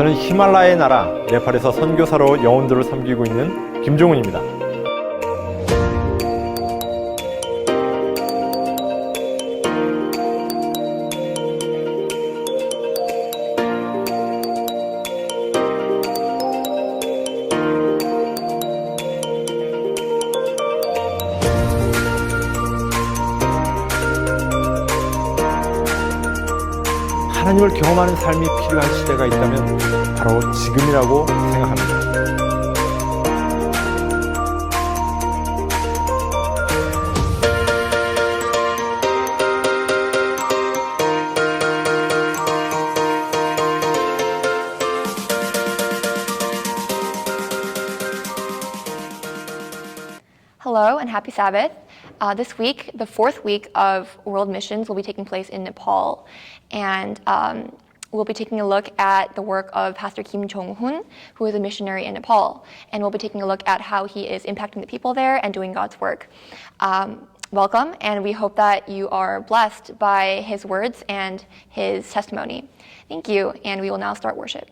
저는 히말라야의 나라 네팔에서 선교사로 영혼들을 섬기고 있는 김종훈입니다. 하나님을 경험하는 삶이 필요한 시대가 있다면 바로 지금이라고 생각합니다. Hello and happy Sabbath. This week, the fourth week of World Missions will be taking place in Nepal. And we'll be taking a look at the work of Pastor Kim Jong-hun, who is a missionary in Nepal. And we'll be taking a look at how he is impacting the people there and doing God's work. Welcome, and we hope that you are blessed by his words and his testimony. Thank you, and we will now start worship.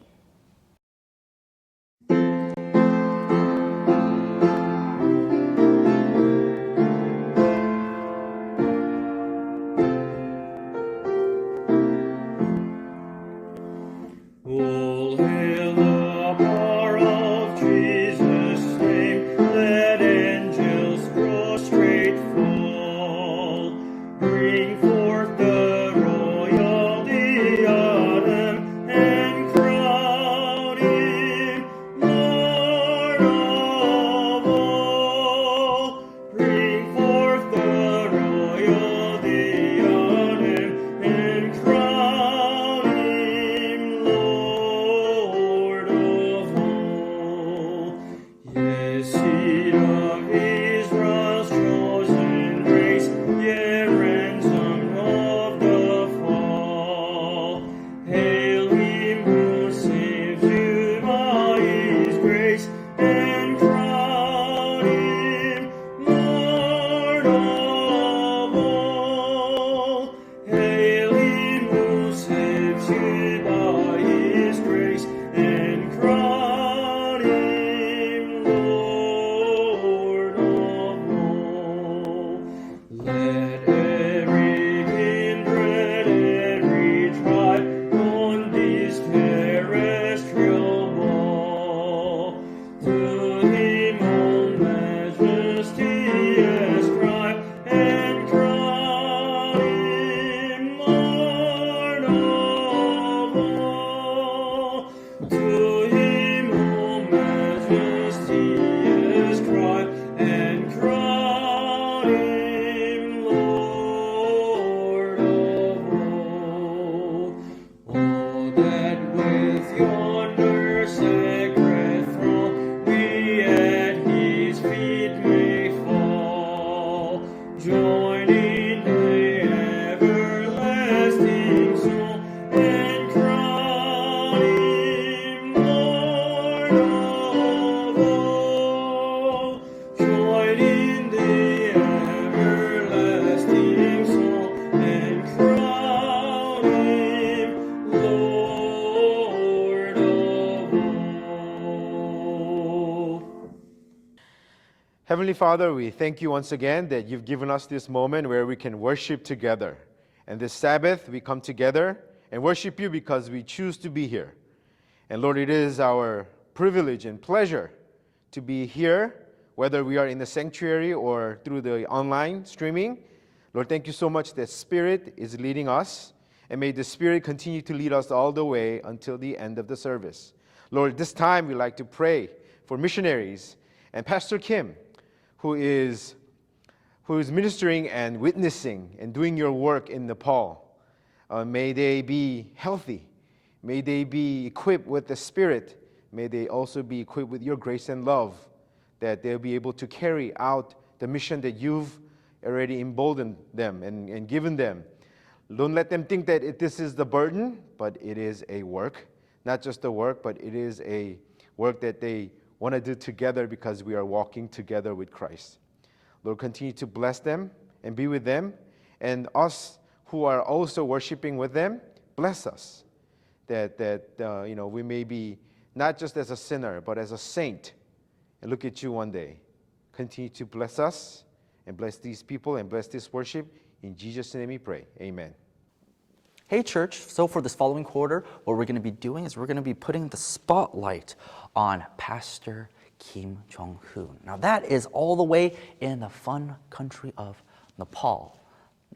Heavenly Father, we thank you once again that you've given us this moment where we can worship together. And this Sabbath, we come together and worship you because we choose to be here. And Lord, it is our privilege and pleasure to be here, whether we are in the sanctuary or through the online streaming. Lord, thank you so much that Spirit is leading us, and may the Spirit continue to lead us all the way until the end of the service. Lord, this time we'd like to pray for missionaries and Pastor Kim, who is ministering and witnessing and doing your work in Nepal. May they be healthy. May they be equipped with the Spirit. May they also be equipped with your grace and love, that they'll be able to carry out the mission that you've already emboldened them and given them. Don't let them think that this is the burden, but it is a work. Not just a work, but it is a work that they want to do together because we are walking together with Christ. Lord, continue to bless them and be with them. And us who are also worshiping with them, bless us that we may be not just as a sinner, but as a saint, and look at you one day. Continue to bless us and bless these people and bless this worship. In Jesus' name we pray. Amen. Hey church, so for this following quarter, what we're going to be doing is we're going to be putting the spotlight on Pastor Kim Jong-hoon. Now that is all the way in the fun country of Nepal.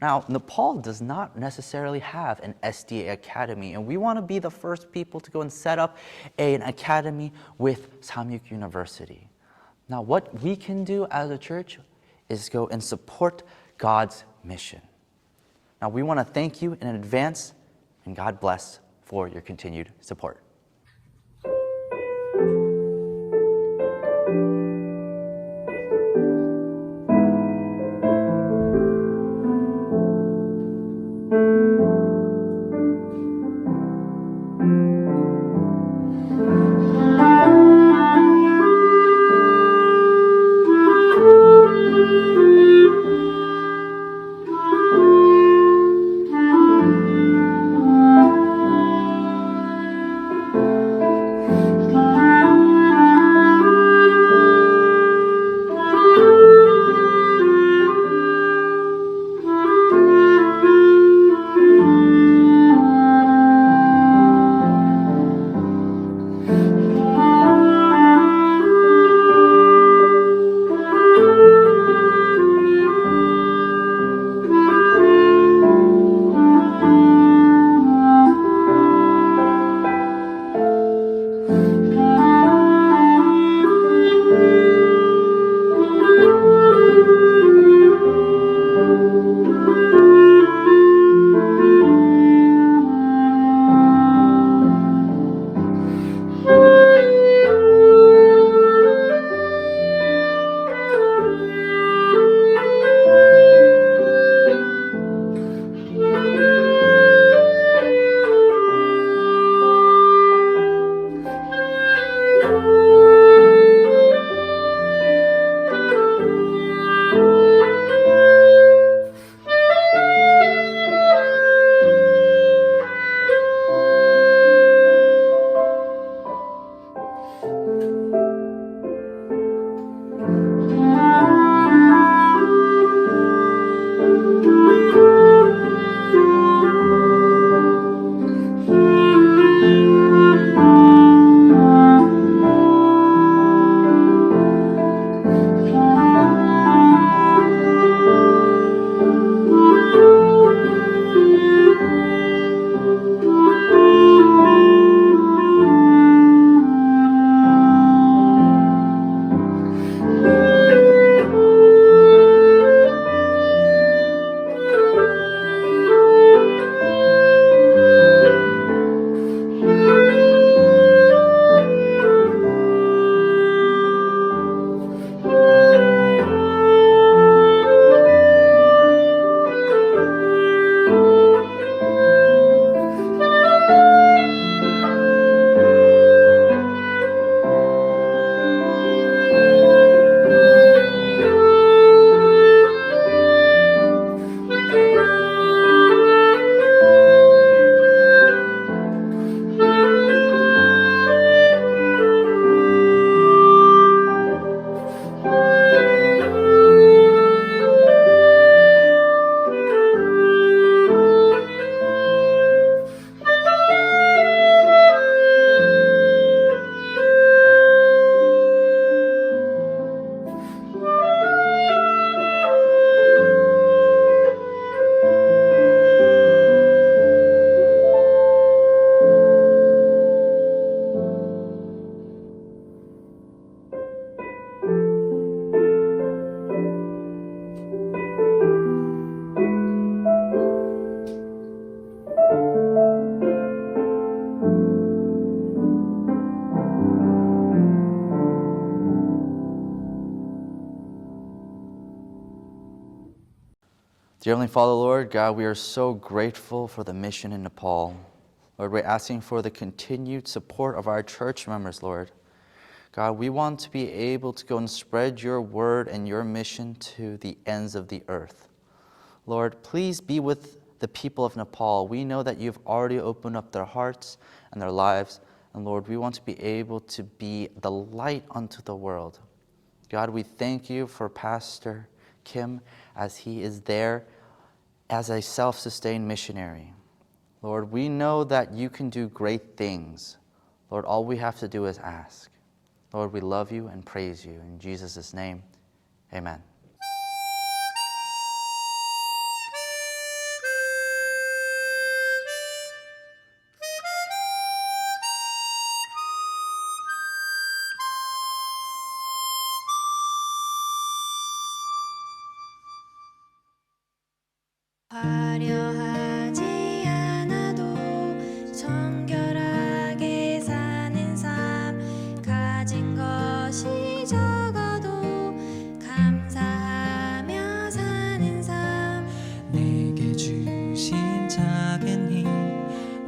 Now, Nepal does not necessarily have an SDA academy, and we want to be the first people to go and set up an academy with Samyuk University. Now, what we can do as a church is go and support God's mission. Now, we want to thank you in advance, and God bless for your continued support. Dear Heavenly Father, Lord God, we are so grateful for the mission in Nepal. Lord, we're asking for the continued support of our church members, Lord. God, we want to be able to go and spread your word and your mission to the ends of the earth. Lord, please be with the people of Nepal. We know that you've already opened up their hearts and their lives. And Lord, we want to be able to be the light unto the world. God, we thank you for Pastor Kim as he is there as a self-sustained missionary. Lord, we know that you can do great things. Lord, all we have to do is ask. Lord, we love you and praise you. In Jesus' name, amen. 화려하지 않아도 정결하게 사는 삶 가진 것이 적어도 감사하며 사는 삶 내게 주신 작은 힘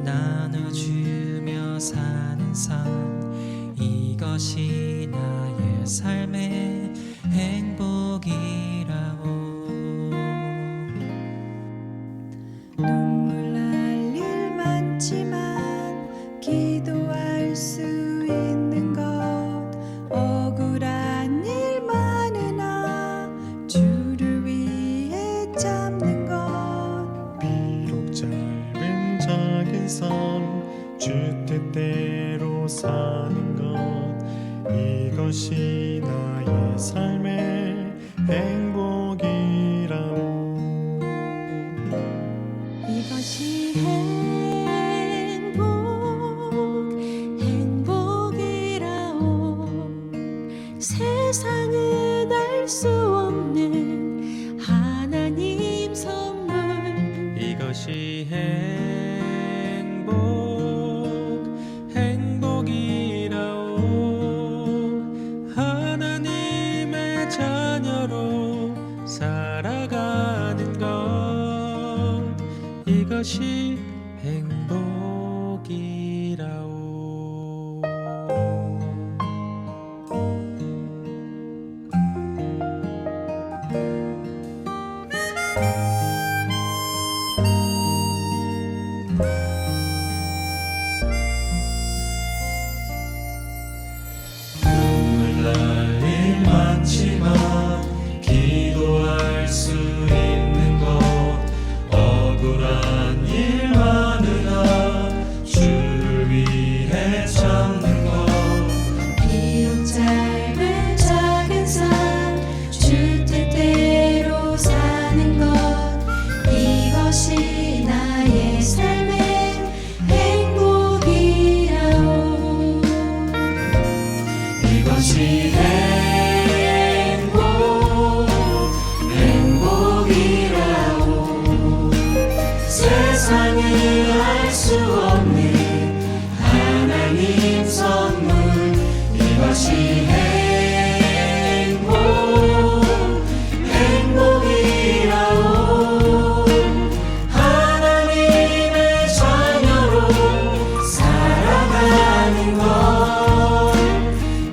나눠주며 사는 삶 이것이 나의 삶의 행복이라오 눈물 날 일 많지만 기도할 수 있는 것 억울한 일 많으나 주를 위해 참는 것 비록 짧은 작은 삶, 주 뜻대로 사는 것 이것이 나의 삶의 행복이라오 이것이 행복이라오 세상은 알 수 없는 하나님 선물 이것이 행복이라오 하나님의 자녀로 살아가는 것 이것이 행복이라오 눈물 날 일 많지만 기도할 수 있는 것 억울한 일 많으나 주를 위해 참는 것 비록 짧은 작은 삶 주 뜻대로 사는 것 이것이 나의 삶의 행복이라오 이것이 행복이라오 세상은 알 수 없는 하나님 선물 이것이 행복이라오 하나님의 자녀로 살아가는 것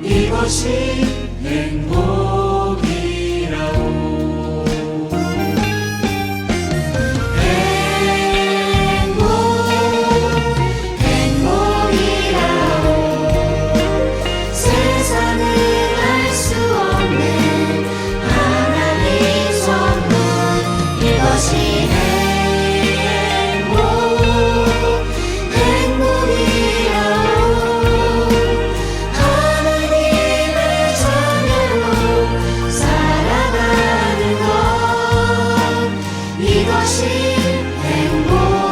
이것이 행복이라오 행복이라오 세상은 알 수 없는 하나님 선물 이것이 행복이라오 하나님의 자녀로 살아가는 것 이것이 행복이라오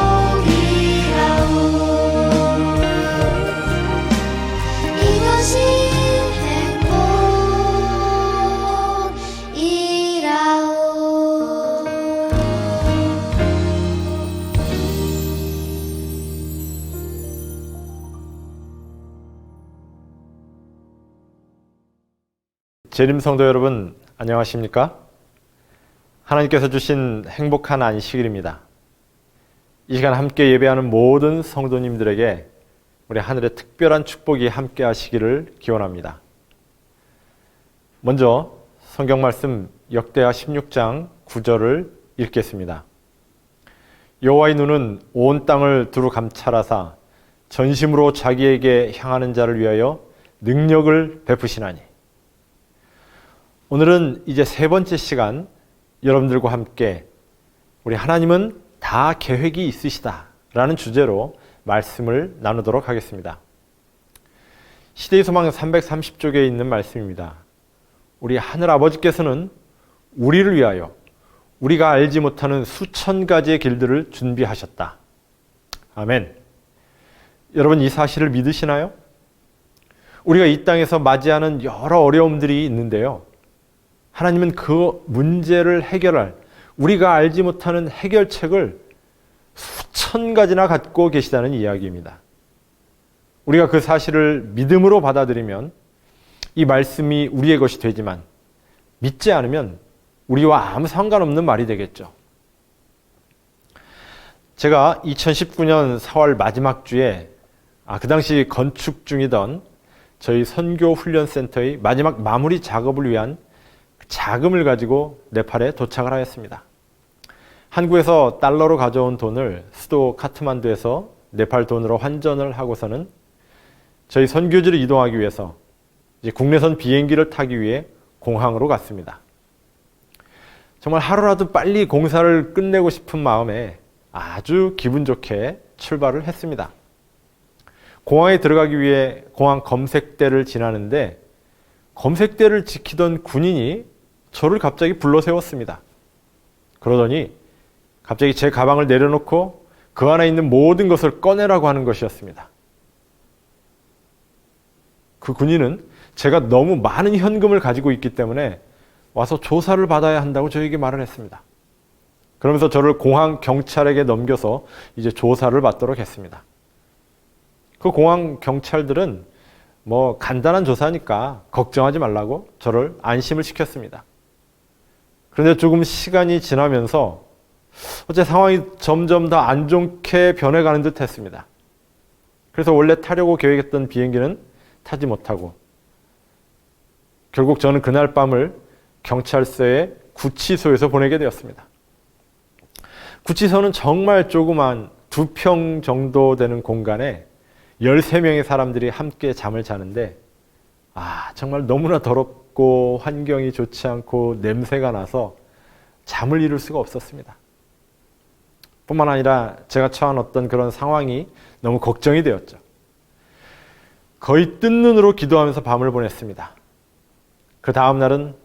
이것이 재림 성도 여러분, 안녕하십니까? 하나님께서 주신 행복한 안식일입니다. 이 시간 함께 예배하는 모든 성도님들에게 우리 하늘의 특별한 축복이 함께 하시기를 기원합니다. 먼저 성경 말씀 역대하 16장 9절을 읽겠습니다. 여호와의 눈은 온 땅을 두루 감찰하사 전심으로 자기에게 향하는 자를 위하여 능력을 베푸시나니. 오늘은 이제 세 번째 시간 여러분들과 함께 우리 하나님은 다 계획이 있으시다 라는 주제로 말씀을 나누도록 하겠습니다. 시대의 소망 330쪽에 있는 말씀입니다. 우리 하늘아버지께서는 우리를 위하여 우리가 알지 못하는 수천 가지의 길들을 준비하셨다. 아멘. 여러분, 이 사실을 믿으시나요? 우리가 이 땅에서 맞이하는 여러 어려움들이 있는데요. 하나님은 그 문제를 해결할 우리가 알지 못하는 해결책을 수천 가지나 갖고 계시다는 이야기입니다. 우리가 그 사실을 믿음으로 받아들이면 이 말씀이 우리의 것이 되지만 믿지 않으면 우리와 아무 상관없는 말이 되겠죠. 제가 2019년 4월 마지막 주에 그 당시 건축 중이던 저희 선교훈련센터의 마지막 마무리 작업을 위한 자금을 가지고 네팔에 도착을 하였습니다. 한국에서 달러로 가져온 돈을 수도 카트만두에서 네팔 돈으로 환전을 하고서는 저희 선교지를 이동하기 위해서 이제 국내선 비행기를 타기 위해 공항으로 갔습니다. 정말 하루라도 빨리 공사를 끝내고 싶은 마음에 아주 기분 좋게 출발을 했습니다. 공항에 들어가기 위해 공항 검색대를 지나는데 검색대를 지키던 군인이 저를 갑자기 불러 세웠습니다. 그러더니 갑자기 제 가방을 내려놓고 그 안에 있는 모든 것을 꺼내라고 하는 것이었습니다. 그 군인은 제가 너무 많은 현금을 가지고 있기 때문에 와서 조사를 받아야 한다고 저에게 말을 했습니다. 그러면서 저를 공항 경찰에게 넘겨서 이제 조사를 받도록 했습니다. 그 공항 경찰들은 뭐 간단한 조사니까 걱정하지 말라고 저를 안심을 시켰습니다. 그런데 조금 시간이 지나면서 어째 상황이 점점 더 안 좋게 변해가는 듯 했습니다. 그래서 원래 타려고 계획했던 비행기는 타지 못하고 결국 저는 그날 밤을 경찰서의 구치소에서 보내게 되었습니다. 구치소는 정말 조그만 2평 정도 되는 공간에 13명의 사람들이 함께 잠을 자는데 정말 너무나 더럽고 환경이 좋지 않고 냄새가 나서 잠을 이룰 수가 없었습니다. 뿐만 아니라 제가 처한 어떤 그런 상황이 너무 걱정이 되었죠. 거의 뜬 눈으로 기도하면서 밤을 보냈습니다. 그 다음 날은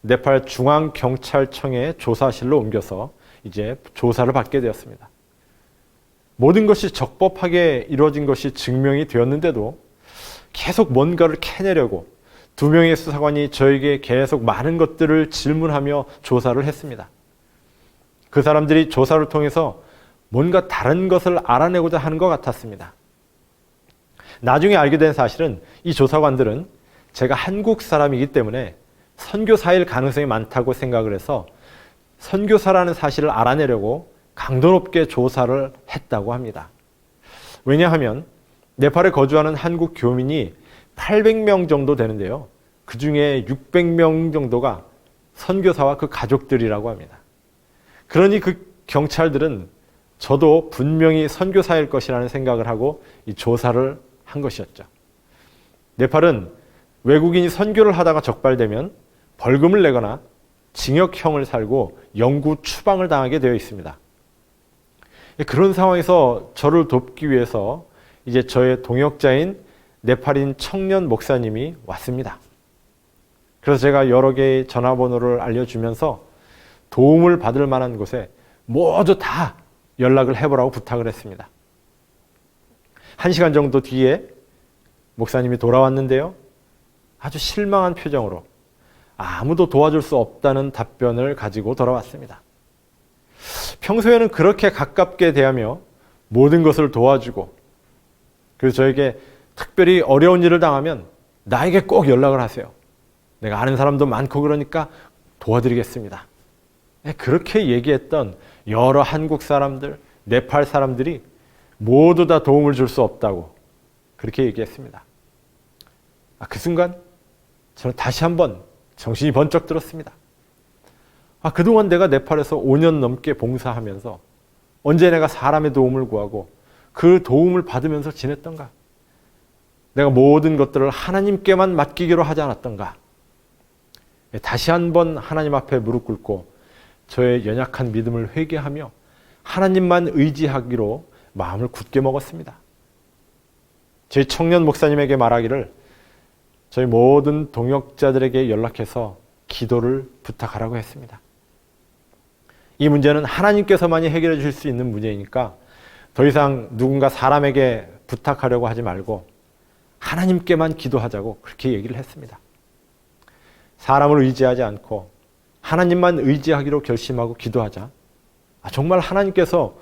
네팔 중앙경찰청의 조사실로 옮겨서 이제 조사를 받게 되었습니다. 모든 것이 적법하게 이루어진 것이 증명이 되었는데도 계속 뭔가를 캐내려고 2명의 수사관이 저에게 계속 많은 것들을 질문하며 조사를 했습니다. 그 사람들이 조사를 통해서 뭔가 다른 것을 알아내고자 하는 것 같았습니다. 나중에 알게 된 사실은 이 조사관들은 제가 한국 사람이기 때문에 선교사일 가능성이 많다고 생각을 해서 선교사라는 사실을 알아내려고 강도 높게 조사를 했다고 합니다. 왜냐하면 네팔에 거주하는 한국 교민이 800명 정도 되는데요. 그 중에 600명 정도가 선교사와 그 가족들이라고 합니다. 그러니 그 경찰들은 저도 분명히 선교사일 것이라는 생각을 하고 이 조사를 한 것이었죠. 네팔은 외국인이 선교를 하다가 적발되면 벌금을 내거나 징역형을 살고 영구 추방을 당하게 되어 있습니다. 그런 상황에서 저를 돕기 위해서 이제 저의 동역자인 네팔인 청년 목사님이 왔습니다. 그래서 제가 여러 개의 전화번호를 알려주면서 도움을 받을 만한 곳에 모두 다 연락을 해보라고 부탁을 했습니다. 1시간 정도 뒤에 목사님이 돌아왔는데요. 아주 실망한 표정으로 아무도 도와줄 수 없다는 답변을 가지고 돌아왔습니다. 평소에는 그렇게 가깝게 대하며 모든 것을 도와주고 그래서 저에게 특별히 어려운 일을 당하면 나에게 꼭 연락을 하세요. 내가 아는 사람도 많고 그러니까 도와드리겠습니다. 그렇게 얘기했던 여러 한국 사람들, 네팔 사람들이 모두 다 도움을 줄 수 없다고 그렇게 얘기했습니다. 그 순간 저는 다시 한번 정신이 번쩍 들었습니다. 그동안 내가 네팔에서 5년 넘게 봉사하면서 언제 내가 사람의 도움을 구하고 그 도움을 받으면서 지냈던가? 내가 모든 것들을 하나님께만 맡기기로 하지 않았던가? 다시 한번 하나님 앞에 무릎 꿇고 저의 연약한 믿음을 회개하며 하나님만 의지하기로 마음을 굳게 먹었습니다. 저희 청년 목사님에게 말하기를 저희 모든 동역자들에게 연락해서 기도를 부탁하라고 했습니다. 이 문제는 하나님께서만이 해결해 주실 수 있는 문제이니까 더 이상 누군가 사람에게 부탁하려고 하지 말고 하나님께만 기도하자고 그렇게 얘기를 했습니다. 사람을 의지하지 않고 하나님만 의지하기로 결심하고 기도하자. 정말 하나님께서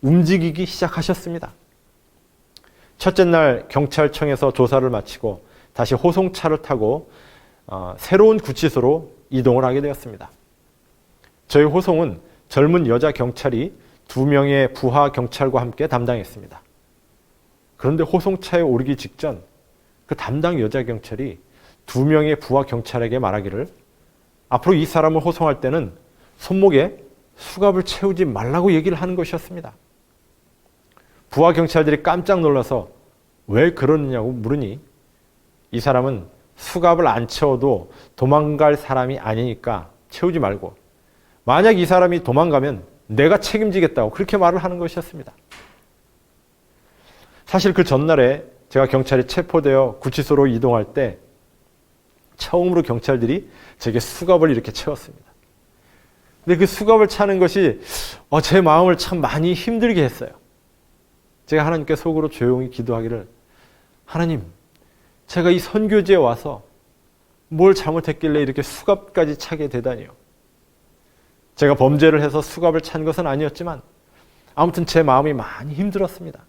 움직이기 시작하셨습니다. 첫째 날 경찰청에서 조사를 마치고 다시 호송차를 타고 새로운 구치소로 이동을 하게 되었습니다. 저희 호송은 젊은 여자 경찰이 2명의 부하 경찰과 함께 담당했습니다. 그런데 호송차에 오르기 직전 그 담당 여자 경찰이 2명의 부하 경찰에게 말하기를 앞으로 이 사람을 호송할 때는 손목에 수갑을 채우지 말라고 얘기를 하는 것이었습니다. 부하 경찰들이 깜짝 놀라서 왜 그러느냐고 물으니 이 사람은 수갑을 안 채워도 도망갈 사람이 아니니까 채우지 말고 만약 이 사람이 도망가면 내가 책임지겠다고 그렇게 말을 하는 것이었습니다. 사실 그 전날에 제가 경찰에 체포되어 구치소로 이동할 때 처음으로 경찰들이 제게 수갑을 이렇게 채웠습니다. 근데 그 수갑을 차는 것이 제 마음을 참 많이 힘들게 했어요. 제가 하나님께 속으로 조용히 기도하기를 하나님, 제가 이 선교지에 와서 뭘 잘못했길래 이렇게 수갑까지 차게 되다니요. 제가 범죄를 해서 수갑을 찬 것은 아니었지만 아무튼 제 마음이 많이 힘들었습니다.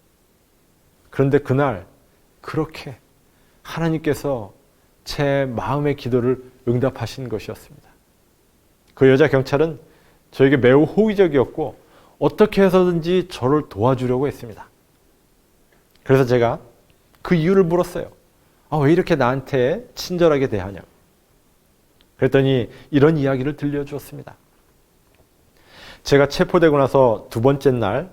그런데 그날 그렇게 하나님께서 제 마음의 기도를 응답하신 것이었습니다. 그 여자 경찰은 저에게 매우 호의적이었고 어떻게 해서든지 저를 도와주려고 했습니다. 그래서 제가 그 이유를 물었어요. 왜 이렇게 나한테 친절하게 대하냐? 그랬더니 이런 이야기를 들려주었습니다. 제가 체포되고 나서 2번째 날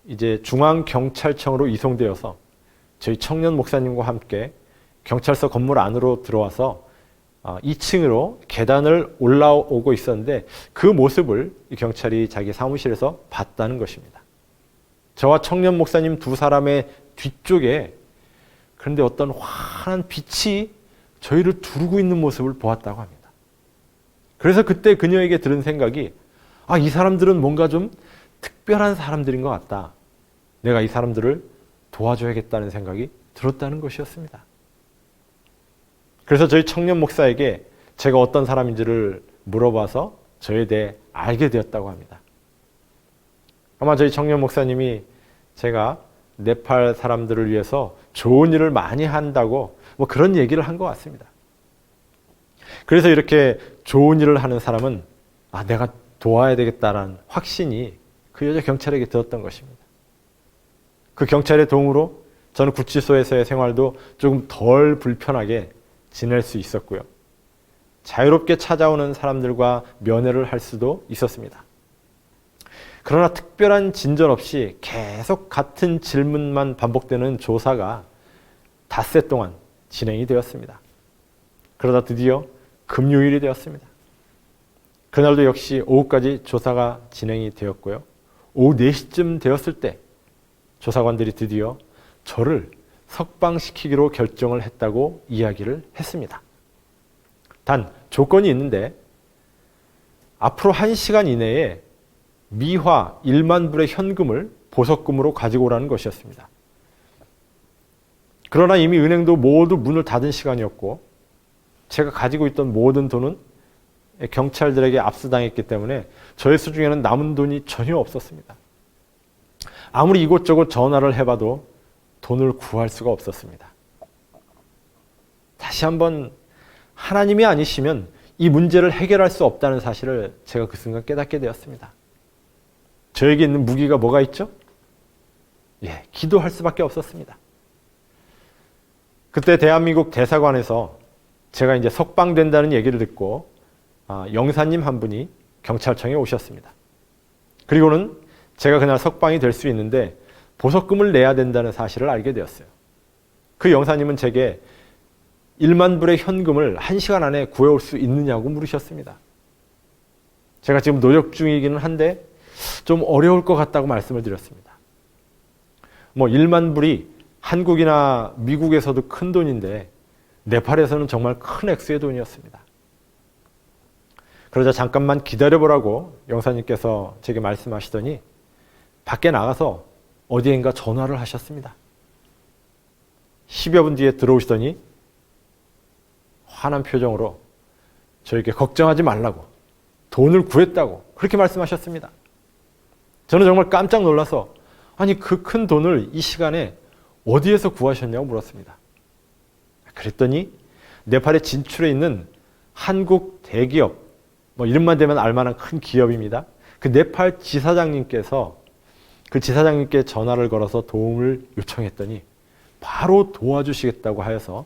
이제 중앙경찰청으로 이송되어서 저희 청년 목사님과 함께 경찰서 건물 안으로 들어와서 2층으로 계단을 올라오고 있었는데 그 모습을 이 경찰이 자기 사무실에서 봤다는 것입니다. 저와 청년 목사님 2사람의 뒤쪽에 그런데 어떤 환한 빛이 저희를 두르고 있는 모습을 보았다고 합니다. 그래서 그때 그녀에게 들은 생각이 이 사람들은 뭔가 좀 특별한 사람들인 것 같다. 내가 이 사람들을 도와줘야겠다는 생각이 들었다는 것이었습니다. 그래서 저희 청년 목사에게 제가 어떤 사람인지를 물어봐서 저에 대해 알게 되었다고 합니다. 아마 저희 청년 목사님이 제가 네팔 사람들을 위해서 좋은 일을 많이 한다고 그런 얘기를 한 것 같습니다. 그래서 이렇게 좋은 일을 하는 사람은 내가 도와야 되겠다라는 확신이 그 여자 경찰에게 들었던 것입니다. 그 경찰의 도움으로 저는 구치소에서의 생활도 조금 덜 불편하게 지낼 수 있었고요. 자유롭게 찾아오는 사람들과 면회를 할 수도 있었습니다. 그러나 특별한 진전 없이 계속 같은 질문만 반복되는 조사가 닷새 동안 진행이 되었습니다. 그러다 드디어 금요일이 되었습니다. 그날도 역시 오후까지 조사가 진행이 되었고요. 오후 4시쯤 되었을 때 조사관들이 드디어 저를 석방시키기로 결정을 했다고 이야기를 했습니다. 단 조건이 있는데 앞으로 1시간 이내에 미화 1만 불의 현금을 보석금으로 가지고 오라는 것이었습니다. 그러나 이미 은행도 모두 문을 닫은 시간이었고 제가 가지고 있던 모든 돈은 경찰들에게 압수당했기 때문에 저의 수중에는 남은 돈이 전혀 없었습니다. 아무리 이곳저곳 전화를 해봐도 돈을 구할 수가 없었습니다. 다시 한번 하나님이 아니시면 이 문제를 해결할 수 없다는 사실을 제가 그 순간 깨닫게 되었습니다. 저에게 있는 무기가 뭐가 있죠? 기도할 수밖에 없었습니다. 그때 대한민국 대사관에서 제가 이제 석방된다는 얘기를 듣고 영사님 한 분이 경찰청에 오셨습니다. 그리고는 제가 그날 석방이 될 수 있는데 보석금을 내야 된다는 사실을 알게 되었어요. 그 영사님은 제게 1만 불의 현금을 1시간 안에 구해올 수 있느냐고 물으셨습니다. 제가 지금 노력 중이기는 한데 좀 어려울 것 같다고 말씀을 드렸습니다. 1만 불이 한국이나 미국에서도 큰 돈인데 네팔에서는 정말 큰 액수의 돈이었습니다. 그러자 잠깐만 기다려보라고 영사님께서 제게 말씀하시더니 밖에 나가서 어디엔가 전화를 하셨습니다. 10여 분 뒤에 들어오시더니 화난 표정으로 저에게 걱정하지 말라고, 돈을 구했다고 그렇게 말씀하셨습니다. 저는 정말 깜짝 놀라서 아니 그 큰 돈을 이 시간에 어디에서 구하셨냐고 물었습니다. 그랬더니 네팔에 진출해 있는 한국 대기업, 이름만 대면 알만한 큰 기업입니다. 그 네팔 지사장님께서 그 지사장님께 전화를 걸어서 도움을 요청했더니 바로 도와주시겠다고 하여서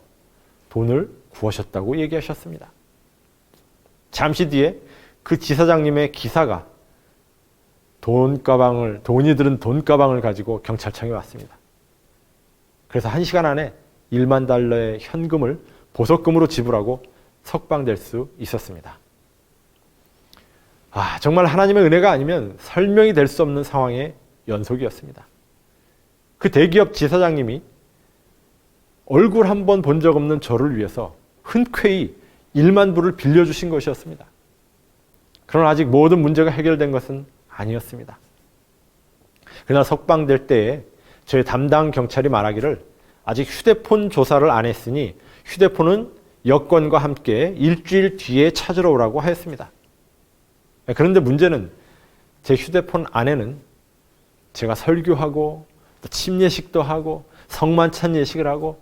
돈을 구하셨다고 얘기하셨습니다. 잠시 뒤에 그 지사장님의 기사가 돈이 들은 돈가방을 가지고 경찰청에 왔습니다. 그래서 1시간 안에 1만 달러의 현금을 보석금으로 지불하고 석방될 수 있었습니다. 정말 하나님의 은혜가 아니면 설명이 될 수 없는 상황의 연속이었습니다. 그 대기업 지사장님이 얼굴 한 번 본 적 없는 저를 위해서 흔쾌히 1만 불을 빌려주신 것이었습니다. 그러나 아직 모든 문제가 해결된 것은 아니었습니다. 그날 석방될 때에 저희 담당 경찰이 말하기를 아직 휴대폰 조사를 안 했으니 휴대폰은 여권과 함께 일주일 뒤에 찾으러 오라고 하였습니다. 그런데 문제는 제 휴대폰 안에는 제가 설교하고 또 침례식도 하고 성만찬 예식을 하고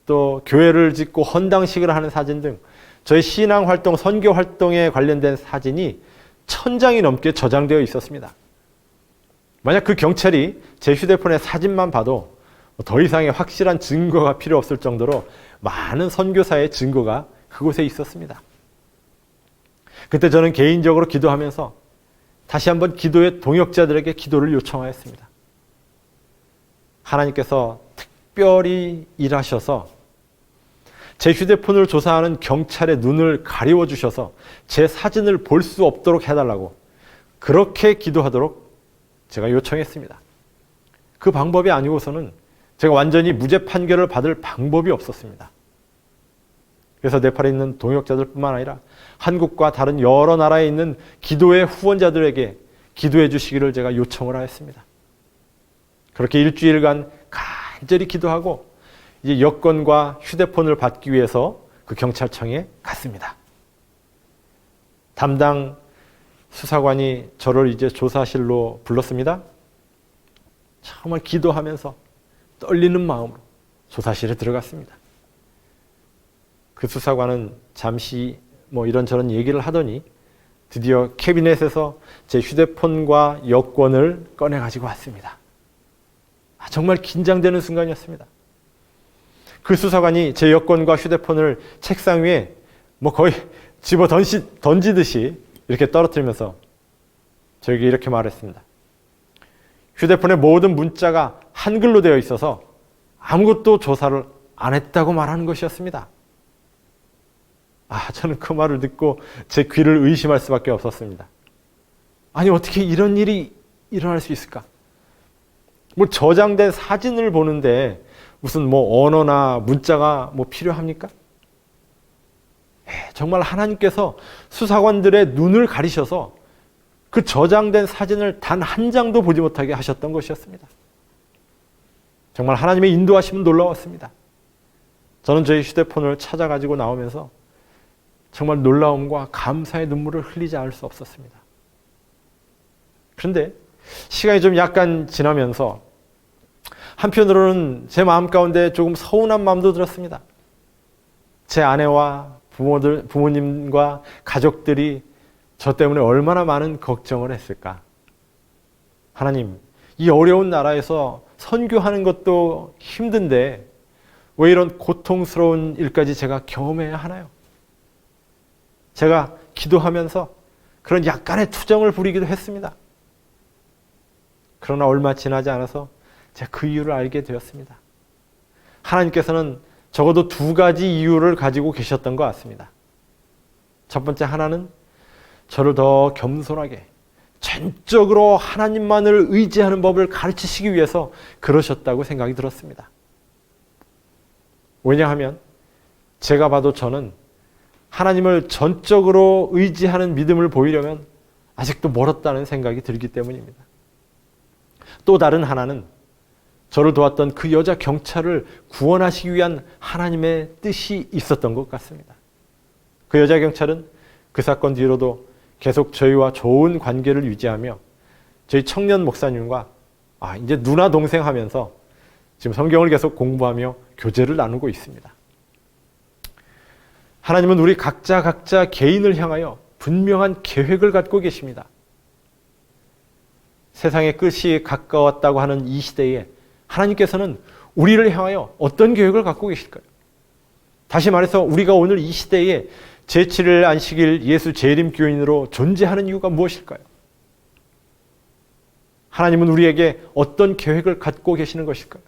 또 교회를 짓고 헌당식을 하는 사진 등 저희 신앙활동, 선교활동에 관련된 사진이 1000장이 넘게 저장되어 있었습니다. 만약 그 경찰이 제 휴대폰의 사진만 봐도 더 이상의 확실한 증거가 필요 없을 정도로 많은 선교사의 증거가 그곳에 있었습니다. 그때 저는 개인적으로 기도하면서 다시 한번 기도의 동역자들에게 기도를 요청하였습니다. 하나님께서 특별히 일하셔서 제 휴대폰을 조사하는 경찰의 눈을 가리워 주셔서 제 사진을 볼 수 없도록 해달라고 그렇게 기도하도록 제가 요청했습니다. 그 방법이 아니고서는 제가 완전히 무죄 판결을 받을 방법이 없었습니다. 그래서 네팔에 있는 동역자들 뿐만 아니라 한국과 다른 여러 나라에 있는 기도의 후원자들에게 기도해 주시기를 제가 요청을 하였습니다. 그렇게 일주일간 간절히 기도하고 이제 여권과 휴대폰을 받기 위해서 그 경찰청에 갔습니다. 담당 수사관이 저를 이제 조사실로 불렀습니다. 정말 기도하면서 떨리는 마음으로 조사실에 들어갔습니다. 그 수사관은 잠시 이런저런 얘기를 하더니 드디어 캐비넷에서 제 휴대폰과 여권을 꺼내 가지고 왔습니다. 정말 긴장되는 순간이었습니다. 그 수사관이 제 여권과 휴대폰을 책상 위에 거의 집어 던지듯이 이렇게 떨어뜨리면서 저에게 이렇게 말했습니다. 휴대폰의 모든 문자가 한글로 되어 있어서 아무것도 조사를 안 했다고 말하는 것이었습니다. 저는 그 말을 듣고 제 귀를 의심할 수밖에 없었습니다. 아니 어떻게 이런 일이 일어날 수 있을까? 저장된 사진을 보는데 무슨 언어나 문자가 필요합니까? 정말 하나님께서 수사관들의 눈을 가리셔서 그 저장된 사진을 단 한 장도 보지 못하게 하셨던 것이었습니다. 정말 하나님의 인도하심은 놀라웠습니다. 저는 저희 휴대폰을 찾아가지고 나오면서 정말 놀라움과 감사의 눈물을 흘리지 않을 수 없었습니다. 그런데 시간이 좀 약간 지나면서 한편으로는 제 마음 가운데 조금 서운한 마음도 들었습니다. 제 아내와 부모님과 가족들이 저 때문에 얼마나 많은 걱정을 했을까. 하나님, 이 어려운 나라에서 선교하는 것도 힘든데 왜 이런 고통스러운 일까지 제가 경험해야 하나요? 제가 기도하면서 그런 약간의 투정을 부리기도 했습니다. 그러나 얼마 지나지 않아서 제가 그 이유를 알게 되었습니다. 하나님께서는 적어도 두 가지 이유를 가지고 계셨던 것 같습니다. 첫 번째 하나는 저를 더 겸손하게 전적으로 하나님만을 의지하는 법을 가르치시기 위해서 그러셨다고 생각이 들었습니다. 왜냐하면 제가 봐도 저는 하나님을 전적으로 의지하는 믿음을 보이려면 아직도 멀었다는 생각이 들기 때문입니다. 또 다른 하나는 저를 도왔던 그 여자 경찰을 구원하시기 위한 하나님의 뜻이 있었던 것 같습니다. 그 여자 경찰은 그 사건 뒤로도 계속 저희와 좋은 관계를 유지하며 저희 청년 목사님과 이제 누나 동생 하면서 지금 성경을 계속 공부하며 교제를 나누고 있습니다. 하나님은 우리 각자 개인을 향하여 분명한 계획을 갖고 계십니다. 세상의 끝이 가까웠다고 하는 이 시대에 하나님께서는 우리를 향하여 어떤 계획을 갖고 계실까요? 다시 말해서 우리가 오늘 이 시대에 제7일 안식일 예수 재림 교인으로 존재하는 이유가 무엇일까요? 하나님은 우리에게 어떤 계획을 갖고 계시는 것일까요?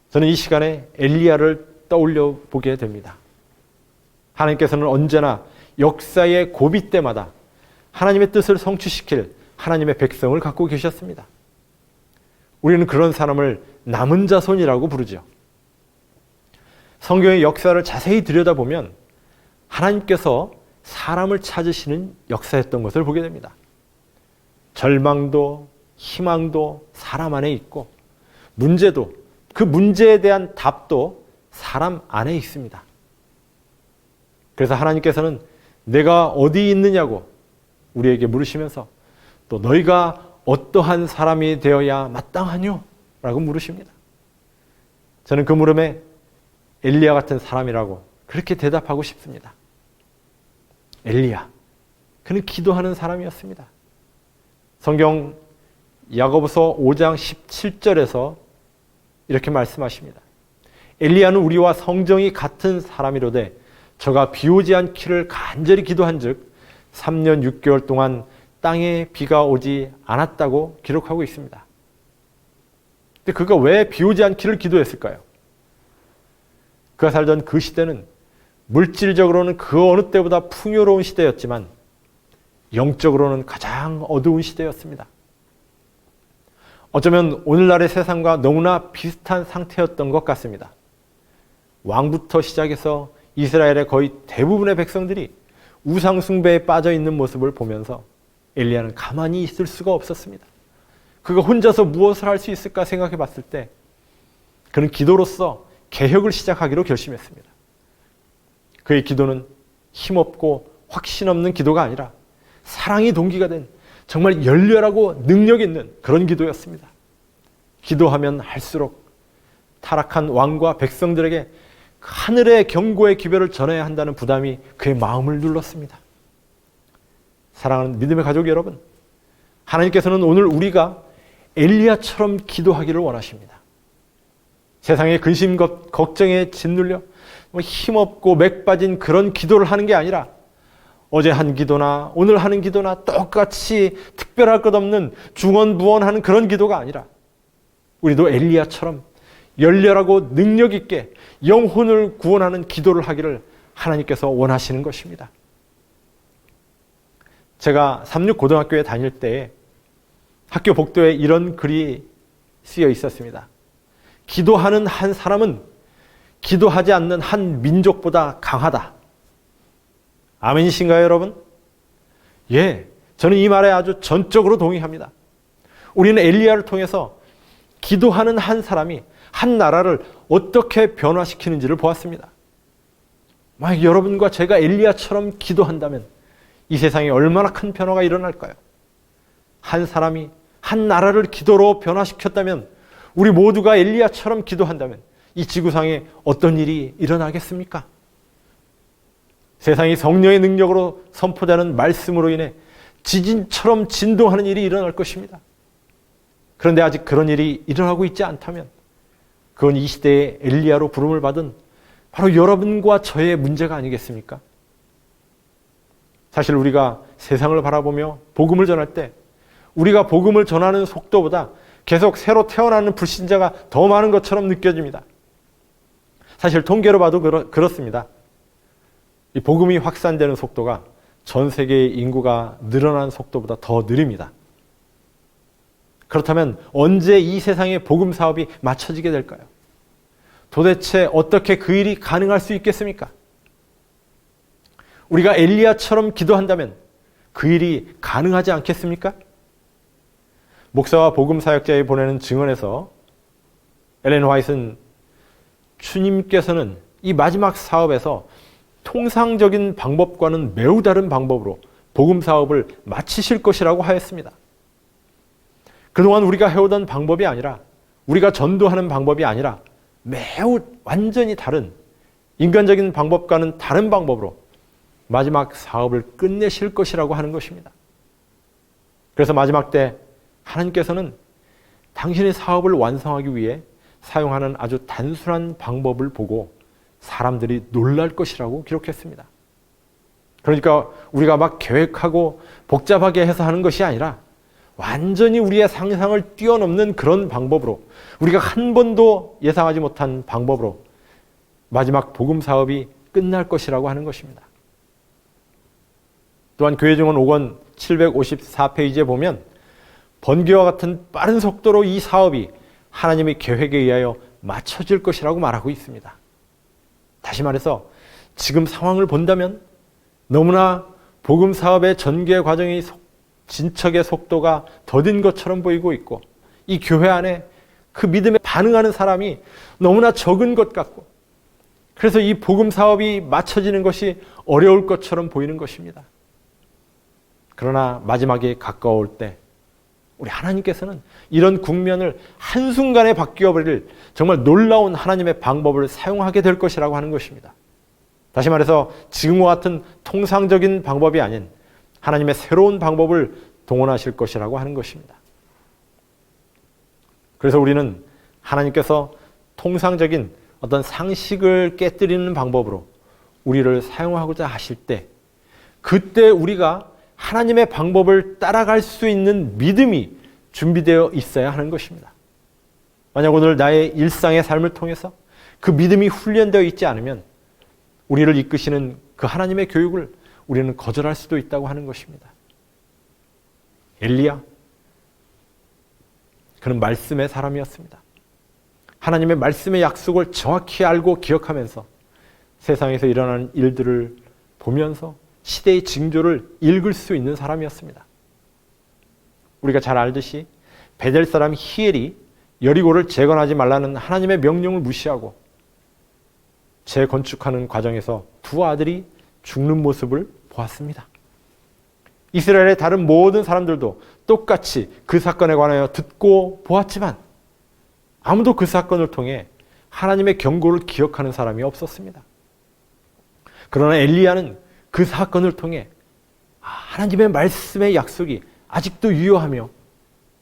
저는 이 시간에 엘리야를 떠올려 보게 됩니다. 하나님께서는 언제나 역사의 고비 때마다 하나님의 뜻을 성취시킬 하나님의 백성을 갖고 계셨습니다. 우리는 그런 사람을 남은 자손이라고 부르죠. 성경의 역사를 자세히 들여다보면 하나님께서 사람을 찾으시는 역사였던 것을 보게 됩니다. 절망도 희망도 사람 안에 있고 문제도 그 문제에 대한 답도 사람 안에 있습니다. 그래서 하나님께서는 내가 어디 있느냐고 우리에게 물으시면서 또 너희가 어떠한 사람이 되어야 마땅하뇨? 라고 물으십니다. 저는 그 물음에 엘리야 같은 사람이라고 그렇게 대답하고 싶습니다. 엘리야, 그는 기도하는 사람이었습니다. 성경 야고보서 5장 17절에서 이렇게 말씀하십니다. 엘리야는 우리와 성정이 같은 사람이로되 저가 비 오지 않기를 간절히 기도한즉 3년 6개월 동안 땅에 비가 오지 않았다고 기록하고 있습니다. 근데 그가 왜 비 오지 않기를 기도했을까요? 그가 살던 그 시대는 물질적으로는 그 어느 때보다 풍요로운 시대였지만 영적으로는 가장 어두운 시대였습니다. 어쩌면 오늘날의 세상과 너무나 비슷한 상태였던 것 같습니다. 왕부터 시작해서 이스라엘의 거의 대부분의 백성들이 우상 숭배에 빠져 있는 모습을 보면서 엘리야는 가만히 있을 수가 없었습니다. 그가 혼자서 무엇을 할 수 있을까 생각해 봤을 때 그는 기도로서 개혁을 시작하기로 결심했습니다. 그의 기도는 힘없고 확신 없는 기도가 아니라 사랑이 동기가 된 정말 열렬하고 능력 있는 그런 기도였습니다. 기도하면 할수록 타락한 왕과 백성들에게 하늘의 경고의 기별을 전해야 한다는 부담이 그의 마음을 눌렀습니다. 사랑하는 믿음의 가족 여러분, 하나님께서는 오늘 우리가 엘리야처럼 기도하기를 원하십니다. 세상의 근심 걱정에 짓눌려 힘없고 맥 빠진 그런 기도를 하는 게 아니라 어제 한 기도나 오늘 하는 기도나 똑같이 특별할 것 없는 중언부언하는 그런 기도가 아니라 우리도 엘리야처럼 열렬하고 능력 있게 영혼을 구원하는 기도를 하기를 하나님께서 원하시는 것입니다. 제가 삼육고등학교에 다닐 때에 학교 복도에 이런 글이 쓰여 있었습니다. 기도하는 한 사람은 기도하지 않는 한 민족보다 강하다. 아멘이신가요, 여러분? 예, 저는 이 말에 아주 전적으로 동의합니다. 우리는 엘리야를 통해서 기도하는 한 사람이 한 나라를 어떻게 변화시키는지를 보았습니다. 만약 여러분과 제가 엘리야처럼 기도한다면 이 세상에 얼마나 큰 변화가 일어날까요? 한 사람이 한 나라를 기도로 변화시켰다면 우리 모두가 엘리야처럼 기도한다면 이 지구상에 어떤 일이 일어나겠습니까? 세상이 성령의 능력으로 선포되는 말씀으로 인해 지진처럼 진동하는 일이 일어날 것입니다. 그런데 아직 그런 일이 일어나고 있지 않다면 그건 이 시대의 엘리야로 부름을 받은 바로 여러분과 저의 문제가 아니겠습니까? 사실 우리가 세상을 바라보며 복음을 전할 때 우리가 복음을 전하는 속도보다 계속 새로 태어나는 불신자가 더 많은 것처럼 느껴집니다. 사실 통계로 봐도 그렇습니다. 이 복음이 확산되는 속도가 전 세계의 인구가 늘어나는 속도보다 더 느립니다. 그렇다면 언제 이 세상의 복음 사업이 맞춰지게 될까요? 도대체 어떻게 그 일이 가능할 수 있겠습니까? 우리가 엘리야처럼 기도한다면 그 일이 가능하지 않겠습니까? 목사와 복음 사역자에 보내는 증언에서 엘렌 화이트는 주님께서는 이 마지막 사업에서 통상적인 방법과는 매우 다른 방법으로 복음 사업을 마치실 것이라고 하였습니다. 그동안 우리가 해오던 방법이 아니라, 우리가 전도하는 방법이 아니라 매우 완전히 다른, 인간적인 방법과는 다른 방법으로 마지막 사업을 끝내실 것이라고 하는 것입니다. 그래서 마지막 때 하나님께서는 당신의 사업을 완성하기 위해 사용하는 아주 단순한 방법을 보고 사람들이 놀랄 것이라고 기록했습니다. 그러니까 우리가 막 계획하고 복잡하게 해서 하는 것이 아니라 완전히 우리의 상상을 뛰어넘는 그런 방법으로, 우리가 한 번도 예상하지 못한 방법으로 마지막 복음 사업이 끝날 것이라고 하는 것입니다. 또한 교회증언 5권 754페이지에 보면 번개와 같은 빠른 속도로 이 사업이 하나님의 계획에 의하여 맞춰질 것이라고 말하고 있습니다. 다시 말해서 지금 상황을 본다면 너무나 복음 사업의 전개 과정이 진척의 속도가 더딘 것처럼 보이고 있고, 이 교회 안에 그 믿음에 반응하는 사람이 너무나 적은 것 같고, 그래서 이 복음 사업이 맞춰지는 것이 어려울 것처럼 보이는 것입니다. 그러나 마지막에 가까울 때 우리 하나님께서는 이런 국면을 한순간에 바뀌어버릴 정말 놀라운 하나님의 방법을 사용하게 될 것이라고 하는 것입니다. 다시 말해서 지금과 같은 통상적인 방법이 아닌 하나님의 새로운 방법을 동원하실 것이라고 하는 것입니다. 그래서 우리는 하나님께서 통상적인 어떤 상식을 깨뜨리는 방법으로 우리를 사용하고자 하실 때, 그때 우리가 하나님의 방법을 따라갈 수 있는 믿음이 준비되어 있어야 하는 것입니다. 만약 오늘 나의 일상의 삶을 통해서 그 믿음이 훈련되어 있지 않으면 우리를 이끄시는 그 하나님의 교육을 우리는 거절할 수도 있다고 하는 것입니다. 엘리야, 그는 말씀의 사람이었습니다. 하나님의 말씀의 약속을 정확히 알고 기억하면서 세상에서 일어나는 일들을 보면서 시대의 징조를 읽을 수 있는 사람이었습니다. 우리가 잘 알듯이 베델 사람 히엘이 여리고를 재건하지 말라는 하나님의 명령을 무시하고 재건축하는 과정에서 두 아들이 죽는 모습을 보았습니다. 이스라엘의 다른 모든 사람들도 똑같이 그 사건에 관하여 듣고 보았지만 아무도 그 사건을 통해 하나님의 경고를 기억하는 사람이 없었습니다. 그러나 엘리야는 그 사건을 통해 하나님의 말씀의 약속이 아직도 유효하며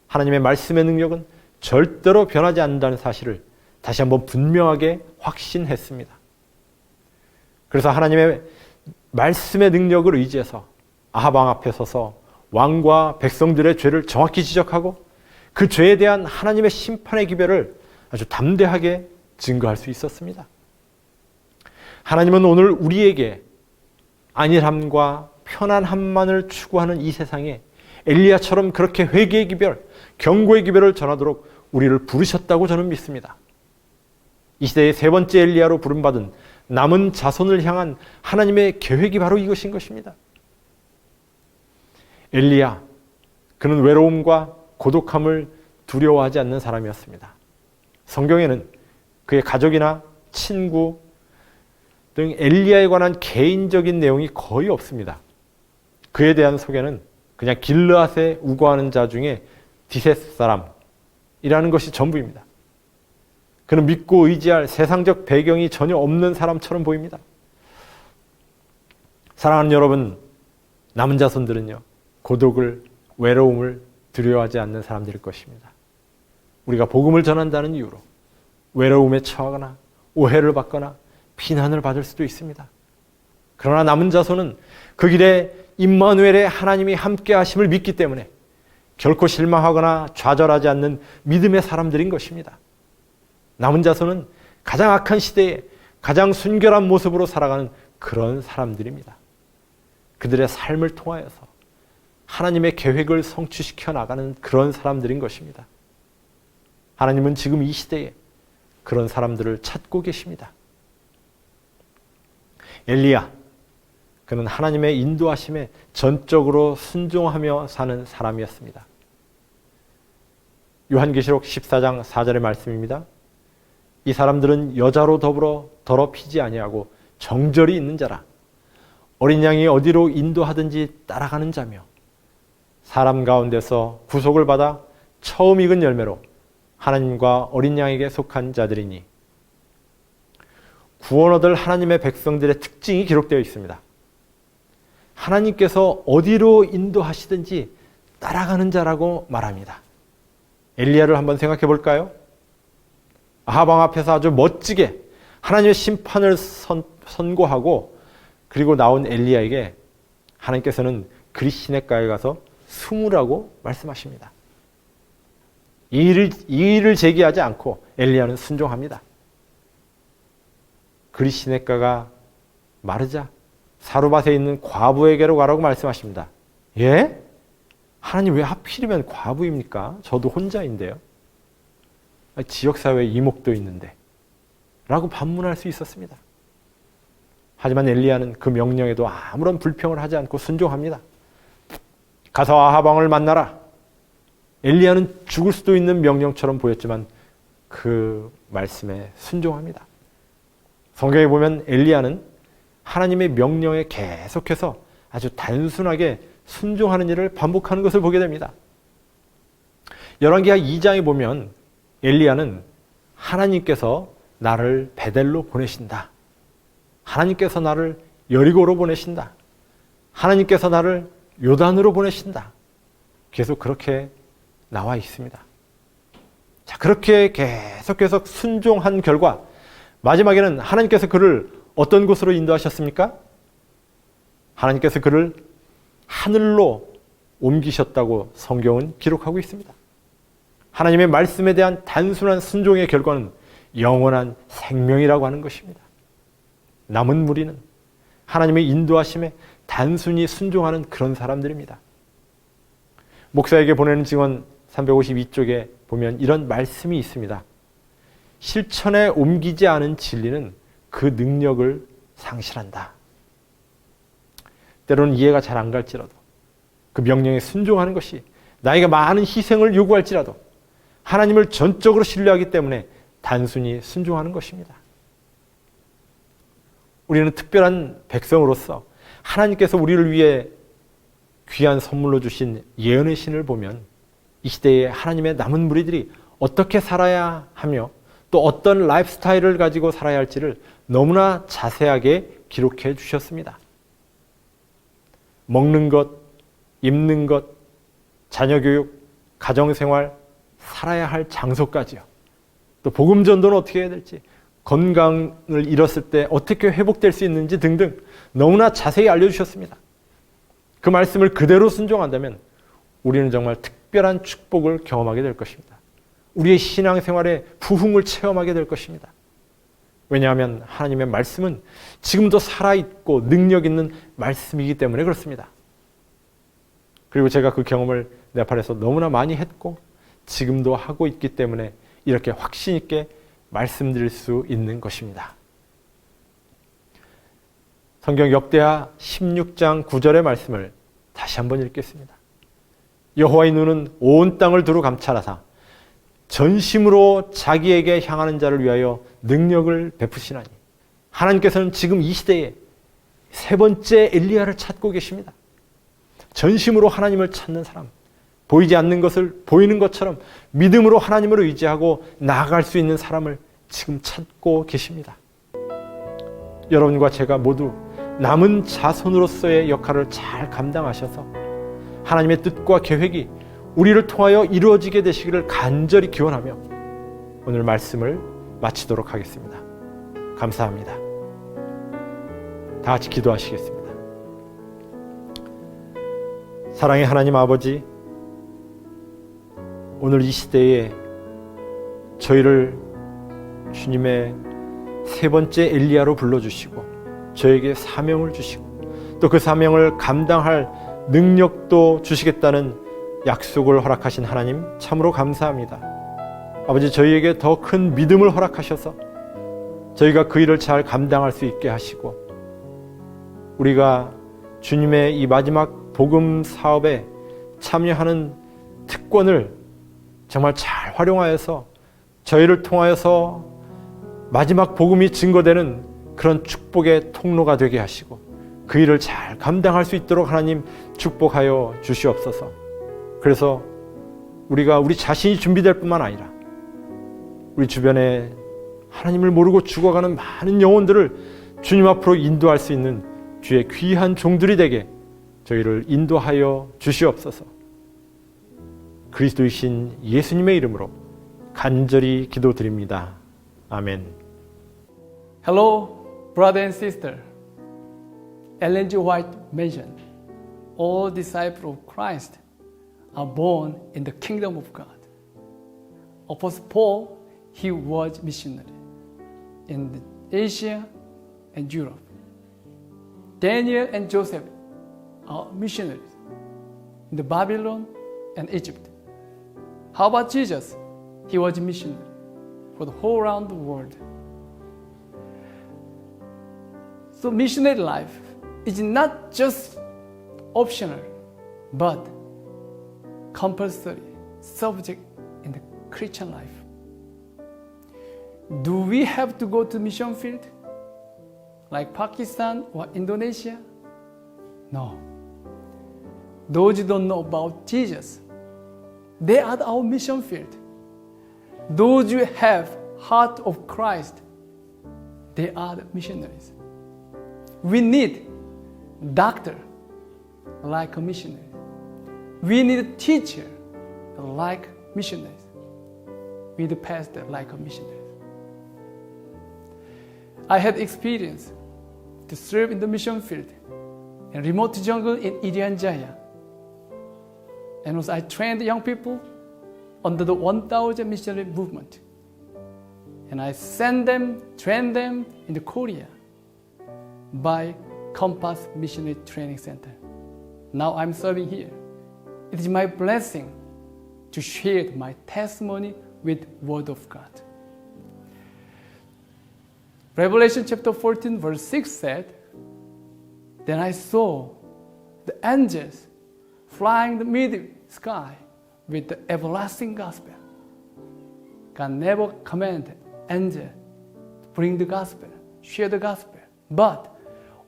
하나님의 말씀의 능력은 절대로 변하지 않는다는 사실을 다시 한번 분명하게 확신했습니다. 그래서 하나님의 말씀의 능력을 의지해서 아합 왕 앞에 서서 왕과 백성들의 죄를 정확히 지적하고 그 죄에 대한 하나님의 심판의 기별을 아주 담대하게 증거할 수 있었습니다. 하나님은 오늘 우리에게 안일함과 편안함만을 추구하는 이 세상에 엘리야처럼 그렇게 회개의 기별, 경고의 기별을 전하도록 우리를 부르셨다고 저는 믿습니다. 이 시대의 세 번째 엘리야로 부름받은 남은 자손을 향한 하나님의 계획이 바로 이것인 것입니다. 엘리야, 그는 외로움과 고독함을 두려워하지 않는 사람이었습니다. 성경에는 그의 가족이나 친구 등 엘리야에 관한 개인적인 내용이 거의 없습니다. 그에 대한 소개는 그냥 길르앗에 우거하는 자 중에 디셋 사람이라는 것이 전부입니다. 그는 믿고 의지할 세상적 배경이 전혀 없는 사람처럼 보입니다. 사랑하는 여러분, 남은 자손들은요, 고독을, 외로움을 두려워하지 않는 사람들일 것입니다. 우리가 복음을 전한다는 이유로 외로움에 처하거나 오해를 받거나 비난을 받을 수도 있습니다. 그러나 남은 자손은 그 길에 임마누엘의 하나님이 함께 하심을 믿기 때문에 결코 실망하거나 좌절하지 않는 믿음의 사람들인 것입니다. 남은 자손은 가장 악한 시대에 가장 순결한 모습으로 살아가는 그런 사람들입니다. 그들의 삶을 통하여서 하나님의 계획을 성취시켜 나가는 그런 사람들인 것입니다. 하나님은 지금 이 시대에 그런 사람들을 찾고 계십니다. 엘리야, 그는 하나님의 인도하심에 전적으로 순종하며 사는 사람이었습니다. 요한계시록 14장 4절의 말씀입니다. 이 사람들은 여자로 더불어 더럽히지 아니하고 정절이 있는 자라. 어린 양이 어디로 인도하든지 따라가는 자며 사람 가운데서 구속을 받아 처음 익은 열매로 하나님과 어린 양에게 속한 자들이니. 구원 얻을 하나님의 백성들의 특징이 기록되어 있습니다. 하나님께서 어디로 인도하시든지 따라가는 자라고 말합니다. 엘리야를 한번 생각해 볼까요? 아합 왕 앞에서 아주 멋지게 하나님의 심판을 선고하고 그리고 나온 엘리야에게 하나님께서는 그리 시냇가에 가서 숨으라고 말씀하십니다. 이 일을 제기하지 않고 엘리야는 순종합니다. 그리 시냇가가 마르자 사르밧에 있는 과부에게로 가라고 말씀하십니다. 예? 하나님 왜 하필이면 과부입니까? 저도 혼자인데요. 지역사회에 이목도 있는데 라고 반문할 수 있었습니다. 하지만 엘리야는 그 명령에도 아무런 불평을 하지 않고 순종합니다. 가서 아합 왕을 만나라. 엘리야는 죽을 수도 있는 명령처럼 보였지만 그 말씀에 순종합니다. 성경에 보면 엘리야는 하나님의 명령에 계속해서 아주 단순하게 순종하는 일을 반복하는 것을 보게 됩니다. 열왕기하 2장에 보면 엘리야는 하나님께서 나를 베델로 보내신다. 하나님께서 나를 여리고로 보내신다. 하나님께서 나를 요단으로 보내신다. 계속 그렇게 나와 있습니다. 자, 그렇게 계속해서 순종한 결과 마지막에는 하나님께서 그를 어떤 곳으로 인도하셨습니까? 하나님께서 그를 하늘로 옮기셨다고 성경은 기록하고 있습니다. 하나님의 말씀에 대한 단순한 순종의 결과는 영원한 생명이라고 하는 것입니다. 남은 무리는 하나님의 인도하심에 단순히 순종하는 그런 사람들입니다. 목사에게 보내는 증언 352쪽에 보면 이런 말씀이 있습니다. 실천에 옮기지 않은 진리는 그 능력을 상실한다. 때로는 이해가 잘 안 갈지라도 그 명령에 순종하는 것이 나에게 많은 희생을 요구할지라도 하나님을 전적으로 신뢰하기 때문에 단순히 순종하는 것입니다. 우리는 특별한 백성으로서 하나님께서 우리를 위해 귀한 선물로 주신 예언의 신을 보면 이 시대에 하나님의 남은 무리들이 어떻게 살아야 하며 또 어떤 라이프 스타일을 가지고 살아야 할지를 너무나 자세하게 기록해 주셨습니다. 먹는 것, 입는 것, 자녀 교육, 가정생활, 살아야 할 장소까지요. 또 복음 전도는 어떻게 해야 될지, 건강을 잃었을 때 어떻게 회복될 수 있는지 등등 너무나 자세히 알려주셨습니다. 그 말씀을 그대로 순종한다면 우리는 정말 특별한 축복을 경험하게 될 것입니다. 우리의 신앙생활에 부흥을 체험하게 될 것입니다. 왜냐하면 하나님의 말씀은 지금도 살아있고 능력 있는 말씀이기 때문에 그렇습니다. 그리고 제가 그 경험을 네팔에서 너무나 많이 했고 지금도 하고 있기 때문에 이렇게 확신 있게 말씀드릴 수 있는 것입니다. 성경 역대하 16장 9절의 말씀을 다시 한번 읽겠습니다. 여호와의 눈은 온 땅을 두루 감찰하사 전심으로 자기에게 향하는 자를 위하여 능력을 베푸시나니. 하나님께서는 지금 이 시대에 세 번째 엘리야를 찾고 계십니다. 전심으로 하나님을 찾는 사람, 보이지 않는 것을 보이는 것처럼 믿음으로 하나님을 의지하고 나아갈 수 있는 사람을 지금 찾고 계십니다. 여러분과 제가 모두 남은 자손으로서의 역할을 잘 감당하셔서 하나님의 뜻과 계획이 우리를 통하여 이루어지게 되시기를 간절히 기원하며 오늘 말씀을 마치도록 하겠습니다. 감사합니다. 다 같이 기도하시겠습니다. 사랑의 하나님 아버지, 오늘 이 시대에 저희를 주님의 세 번째 엘리야로 불러주시고 저에게 사명을 주시고 또 그 사명을 감당할 능력도 주시겠다는 약속을 허락하신 하나님 참으로 감사합니다. 아버지, 저희에게 더 큰 믿음을 허락하셔서 저희가 그 일을 잘 감당할 수 있게 하시고 우리가 주님의 이 마지막 복음 사업에 참여하는 특권을 정말 잘 활용하여서 저희를 통하여서 마지막 복음이 증거되는 그런 축복의 통로가 되게 하시고 그 일을 잘 감당할 수 있도록 하나님 축복하여 주시옵소서. 그래서 우리가 우리 자신이 준비될 뿐만 아니라 우리 주변에 하나님을 모르고 죽어가는 많은 영혼들을 주님 앞으로 인도할 수 있는 주의 귀한 종들이 되게 저희를 인도하여 주시옵소서. 그리스도이신 예수님의 이름으로 간절히 기도드립니다. 아멘. Hello, brother and sister. Ellen G. White mentioned, all disciples of Christ are born in the kingdom of God. Apostle Paul, he was missionary in Asia and Europe. Daniel and Joseph are missionaries in the Babylon and Egypt. How about Jesus? He was a missionary for the whole around the world. So missionary life is not just optional, but compulsory subject in the Christian life. Do we have to go to mission field like Pakistan or Indonesia? No. Those who don't know about Jesus, they are our mission field. Those who have heart of Christ, they are the missionaries. We need doctor like a missionary. We need a teacher like missionaries. We need a pastor like a missionary. I had experience to serve in the mission field in remote jungle in Irian Jaya. And also I trained young people under the 1,000 missionary movement. And I sent them, trained them in the Korea by Compass Missionary Training Center. Now I'm serving here. It is my blessing to share my testimony with Word of God. Revelation chapter 14 verse 6 said, "Then I saw the angels flying the mid sky with the everlasting gospel." God never commanded angels to bring the gospel, share the gospel, but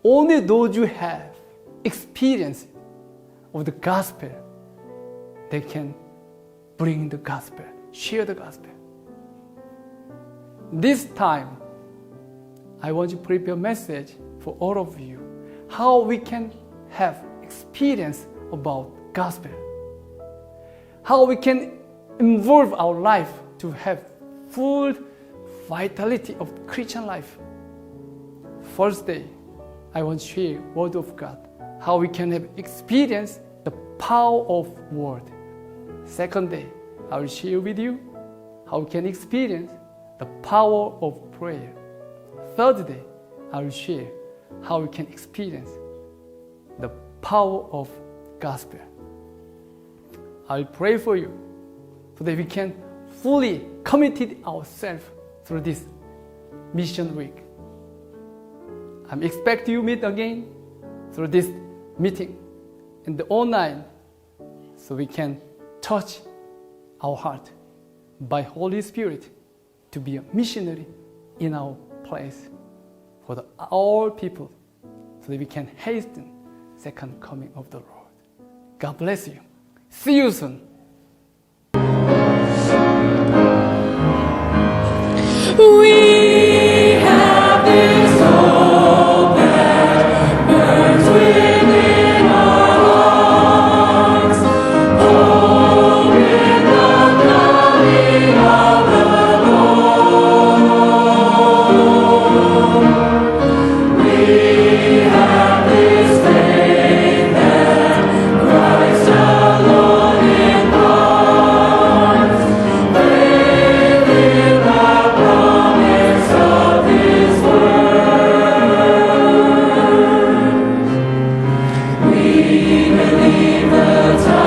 only those who have experience of the gospel, they can bring the gospel, share the gospel. This time, I want to prepare a message for all of you, how we can have experience about gospel, how we can involve our life to have full vitality of Christian life. First day, I want to share Word of God, how we can have experience the power of Word. Second day, I will share with you how we can experience the power of prayer. Third day, I will share how we can experience the power of gospel. I'll pray for you so that we can fully commit ourselves through this mission week. I'm expecting you meet again through this meeting in the online so we can touch our heart by Holy Spirit to be a missionary in our place for all people so that we can hasten second coming of the Lord. God bless you. See you soon. We have this hope that burns within our hearts. Oh, in the coming of the Lord. We have this faith that Christ alone imparts. We believe the time